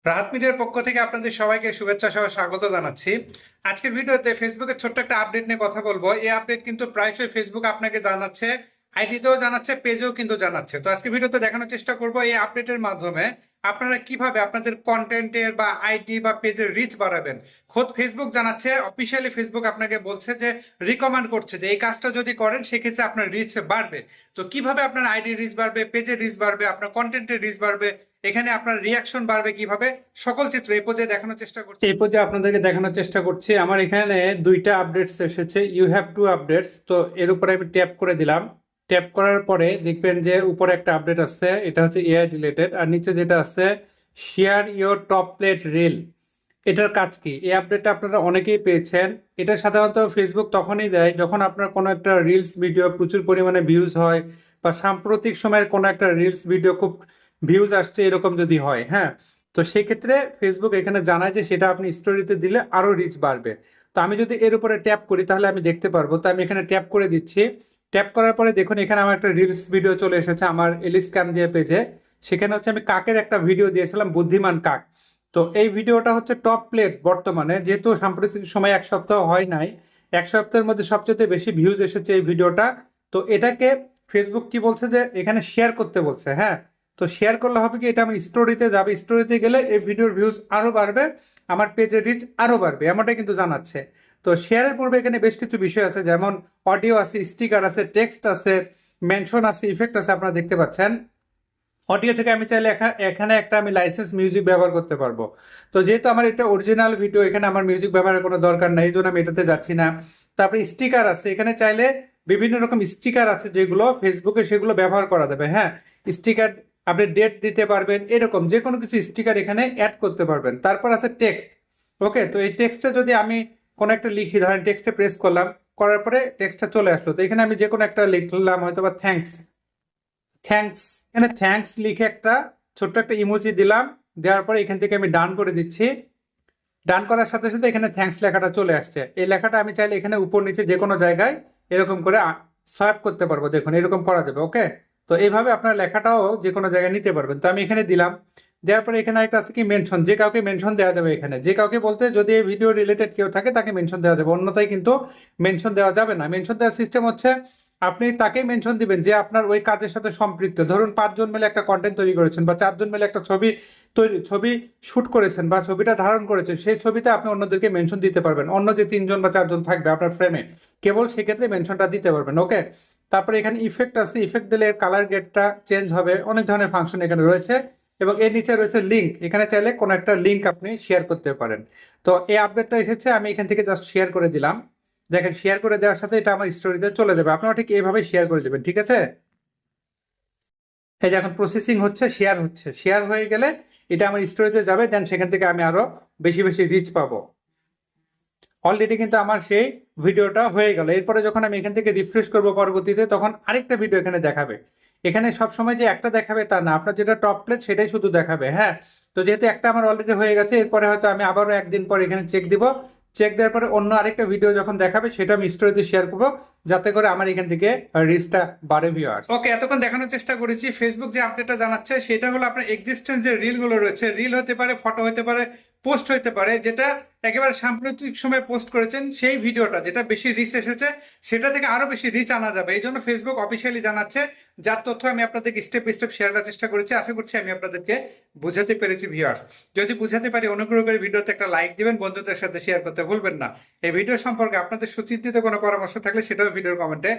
রাহাত মিডিয়ার পক্ষ থেকে আপনাদের সবাইকে শুভেচ্ছা সহ স্বাগত জানাচ্ছি। আজকের ভিডিওতে ফেসবুকের ছোট্ট একটা আপডেট নিয়ে কথা বলবো। এই আপডেট কিন্তু প্রায়শই ফেসবুক আপনাকে জানাচ্ছে, আইডিতেও জানাচ্ছে, পেজেও কিন্তু জানাচ্ছে। তো আজকে ভিডিওতে দেখানোর চেষ্টা করব এই আপডেটের মাধ্যমে আপনারা কিভাবে আপনাদের কন্টেন্টের বা আইডি বা পেজের রিচ বাড়াবেন। খোদ ফেসবুক জানাচ্ছে, অফিসিয়ালি ফেসবুক আপনাকে বলছে যে রিকমেন্ড করছে যে এই কাজটা যদি করেন সেক্ষেত্রে আপনার রিচ বাড়বে। তো কিভাবে আপনার আইডি রিচ বাড়বে, পেজের রিচ বাড়বে, আপনার কন্টেন্টের রিচ বাড়বে, এখানে আপনার রিয়াকশন বাড়বে কিভাবে, সকল চিত্র এই পর্যায়ে দেখানোর চেষ্টা করছি। এই পর্যায়ে আপনাদেরকে দেখানোর চেষ্টা করছি। আমার এখানে দুইটা আপডেটস এসেছে, ইউ হ্যাভ টু আপডেটস। তো এর উপরে আমি ট্যাপ করে দিলাম। ট্যাপ করার পরে দেখবেন যে উপরে একটা আপডেট আছে, এটা হচ্ছে এআই রিলেটেড, আর নিচে যেটা আছে share your top plate reel. এটার কাজ কি? এই আপডেটটা আপনারা অনেকেই পেয়েছেন। এটা সাধারণত ফেসবুক তখনই দেয় যখন আপনার কোনো একটা রিলস ভিডিও প্রচুর পরিমাণে ভিউজ হয়, বা সাম্প্রতিক সময়ের কোনো একটা রিলস ভিডিও খুব ভিউজ আসছে এরকম যদি হয়। হ্যাঁ, তো সেই ক্ষেত্রে ফেসবুক এখানে জানায় যে সেটা আপনি স্টোরিতে দিলে আরো রিচ বাড়বে। তো আমি যদি এর উপরে ট্যাপ করি তাহলে আমি দেখতে পারবো। তো আমি এখানে ট্যাপ করে দিচ্ছি। ট্যাপ করার পরে দেখুন এখানে আমার একটা রিলস ভিডিও চলে এসেছে আমার এলিস ক্যাম দিয়ে পেজে। সেখানে হচ্ছে আমি কাকের একটা ভিডিও দিয়েছিলাম, বুদ্ধিমান কাক। তো এই ভিডিওটা হচ্ছে টপ প্লেট বর্তমানে, যেহেতু সাম্প্রতিক সময় এক সপ্তাহ হয় নাই, এক সপ্তাহের মধ্যে সবচেয়ে বেশি ভিউজ এসেছে এই ভিডিওটা। তো এটাকে ফেসবুক কি বলছে যে এখানে শেয়ার করতে বলছে। হ্যাঁ, তো শেয়ার করলে হবে কি, এটা আমি স্টোরিতে যাবে, স্টোরিতে গেলে এই ভিডিওর ভিউজ আরো বাড়বে, আমার পেজের রিচ আরো বাড়বে, এমনটাই কিন্তু জানাচ্ছে। তো শেয়ারের পূর্বে এখানে বেশ কিছু বিষয় আছে, যেমন অডিও আছে, স্টিকার আছে, টেক্সট আছে, মেনশন আছে, ইফেক্ট আছে, আপনারা দেখতে পাচ্ছেন। অডিও থেকে আমি চাইলে এখানে একটা আমি লাইসেন্স মিউজিক ব্যবহার করতে পারবো। তো যেহেতু আমার এটা অরিজিনাল ভিডিও, এখানে আমার মিউজিক ব্যবহারের কোনো দরকার নাই, এই জন্য আমি এটাতে যাচ্ছি না। তারপরে স্টিকার আছে, এখানে চাইলে বিভিন্ন রকম স্টিকার আছে যেগুলো ফেসবুকে, সেগুলো ব্যবহার করা যাবে। হ্যাঁ, স্টিকার আপনি ডেট দিতে পারবেন, এরকম যে কোনো কিছু স্টিকার এখানে অ্যাড করতে পারবেন। তারপর আছে টেক্সট। ওকে, তো এই টেক্সটে যদি আমি কোনো একটা লিখি, ধরেন টেক্সটে প্রেস করলাম, করার পরে টেক্সটটা চলে আসলো। তো এখানে আমি যে কোনো একটা লিখলাম, হয়তো বা থ্যাঙ্কস। থ্যাঙ্কস, এখানে থ্যাঙ্কস লিখে একটা ছোট্ট একটা ইমোজি দিলাম। দেওয়ার পরে এখান থেকে আমি ডান করে দিচ্ছি। ডান করার সাথে সাথে এখানে থ্যাঙ্কস লেখাটা চলে আসছে। এই লেখাটা আমি চাইলে এখানে উপর নিচে যে কোনো জায়গায় এরকম করে সোয়াইপ করতে পারবো। দেখুন এরকম করা যাবে। ওকে, তো এইভাবে আপনার লেখাটাও যে কোনো জায়গায় নিতে পারবেন। তো আমি এখানে দিলাম। দেওয়ার পরে এখানে একটা আছে কি মেনশন, যে কাউকে মেনশন দেওয়া যাবে। এখানে যে কাউকে বলতে যদি এই ভিডিও রিলেটেড কেউ থাকে তাকে মেনশন দেওয়া যাবে, অন্যথায় কিন্তু মেনশন দেওয়া যাবে না। মেনশন দেওয়ার সিস্টেম হচ্ছে আপনি তাকেই মেনশন দিবেন যে আপনার ওই কাজের সাথে সম্পৃক্ত। ধরুন 5 জন মিলে একটা কন্টেন্ট তৈরি করেছেন, বা 4 জন মিলে একটা ছবি শুট করেছেন, বা ছবিটা ধারণ করেছেন, সেই ছবিতে আপনি অন্যদেরকে মেনশন দিতে পারবেন। অন্য যে 3 জন বা 4 জন থাকবে আপনার ফ্রেমে, কেবল সেক্ষেত্রে মেনশনটা দিতে পারবেন। ওকে, তারপরে এখানে ইফেক্ট আছে, ইফেক্ট দিলে কালার গেটটা চেঞ্জ হবে, অনেক ধরনের ফাংশন এখানে রয়েছে। এবং এর নিচে রয়েছে লিঙ্ক, এখানে চাইলে কোনো একটা লিঙ্ক আপনি শেয়ার করতে পারেন। তো এই আপডেটটা এসেছে, আমি এখান থেকে জাস্ট শেয়ার করে দিলাম। দেখেন শেয়ার করে দেওয়ার সাথে এটা আমার স্টোরিতে চলে যাবে। আপনারা ঠিক এইভাবে শেয়ার করে দেবেন, ঠিক আছে? এই যে এখন প্রসেসিং হচ্ছে, শেয়ার হচ্ছে, শেয়ার হয়ে গেলে এটা আমার স্টোরিতে যাবে, দেন সেখান থেকে আমি আরো বেশি বেশি রিচ পাবো। অলরেডি কিন্তু আমার সেই ভিডিওটা হয়ে গেল। এরপরে যখন আমি এখান থেকে রিফ্রেশ করব পরবর্তীতে, তখন আরেকটা ভিডিও এখানে দেখাবে। এখানে সবসময় যে একটা দেখাবে তা না, আপনার যেটা টপ প্লেট সেটাই শুধু দেখাবে। হ্যাঁ, তো যেহেতু একটা আমার অলরেডি হয়ে গেছে, এরপরে হয়তো আমি আবারও একদিন পর এখানে চেক দিব। চেক দেওয়ার পরে অন্য আরেকটা ভিডিও যখন দেখাবে সেটা আমি স্টোরিতে শেয়ার করবো, যাতে করে আমার এখান থেকে রিচটা বাড়ে, ভিউয়ার্স। ওকে, এতক্ষণ দেখানোর চেষ্টা করেছি ফেসবুক যে আপডেটটা জানাচ্ছে সেটা হলো আপনার এক্সিস্টেন্স যে রিলগুলো রয়েছে, রিল হতে পারে, ফটো হতে পারে, পোস্ট হতে পারে, যেটা একেবারে সাম্প্রতিক সময় পোস্ট করেছেন সেই ভিডিওটা যেটা বেশি রিচ এসেছে সেটা থেকে আরো বেশি রিচ আনা যাবে। এই জন্য ফেসবুক অফিসিয়ালি জানাচ্ছে, যার তথ্য আমি আপনাদেরকে স্টেপ বাই স্টেপ শেয়ার করার চেষ্টা করেছি। আশা করছি আমি আপনাদেরকে বুঝাতে পেরেছি ভিউয়ার্স। যদি বুঝাতে পারি, অনুগ্রহ করে ভিডিওতে একটা লাইক দিবেন, বন্ধুদের সাথে শেয়ার করতে ভুলবেন না। এই ভিডিও সম্পর্কে আপনাদের সুচিন্তিত কোনো পরামর্শ থাকলে সেটাও ভিডিওর কমেন্টে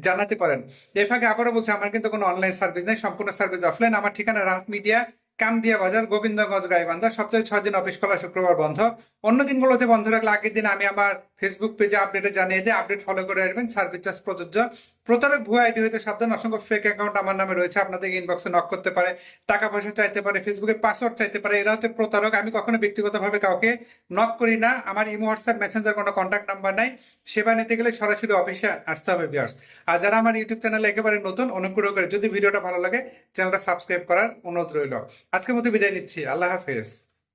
জানাতে পারেন। এর ফাঁকে আবারও বলছি, আমার কিন্তু কোনো অনলাইন সার্ভিস নেই, সম্পূর্ণ সার্ভিস অফলাইন। আমার ঠিকানা রাহাত মিডিয়া, কামদিয়া বাজার, গোবিন্দগঞ্জ, গাইবান্ধা। সপ্তাহে 6 দিন অফিস খোলা, শুক্রবার বন্ধ। অন্য দিনগুলোতে বন্ধ রাখলে আগের দিন আমি আমার ফেসবুক পেজে আপডেটে জানিয়ে দিই, আপডেট ফলো করে আসবেন। সার্ভিস চার্জ প্রযোজ্য। প্রতারক ভুয়া আইডি হইতে সাবধান, অসংখ্য ফেক অ্যাকাউন্ট আমার নামে রয়েছে, আপনাদের ইনবক্সে নক করতে পারে, টাকা পয়সা চাইতে পারে, ফেসবুকের পাসওয়ার্ড চাইতে পারে। এরা হচ্ছে প্রতারক। আমি কখনো ব্যক্তিগতভাবে কাউকে নক করি না, আমার ইমো, হোয়াটসঅ্যাপ, মেসেঞ্জার কোনো কন্ট্যাক্ট নাম্বার নাই। সেবা নিতে গেলে সরাসরি অফিসে আসতে হবে ভিউয়ার্স। আর যারা আমার ইউটিউব চ্যানেলে একেবারে নতুন, অনুগ্রহ করে যদি ভিডিওটা ভালো লাগে চ্যানেলটা সাবস্ক্রাইব করার অনুরোধ রইল। আজকের মতো বিদায় নিচ্ছি, আল্লাহ হাফেজ।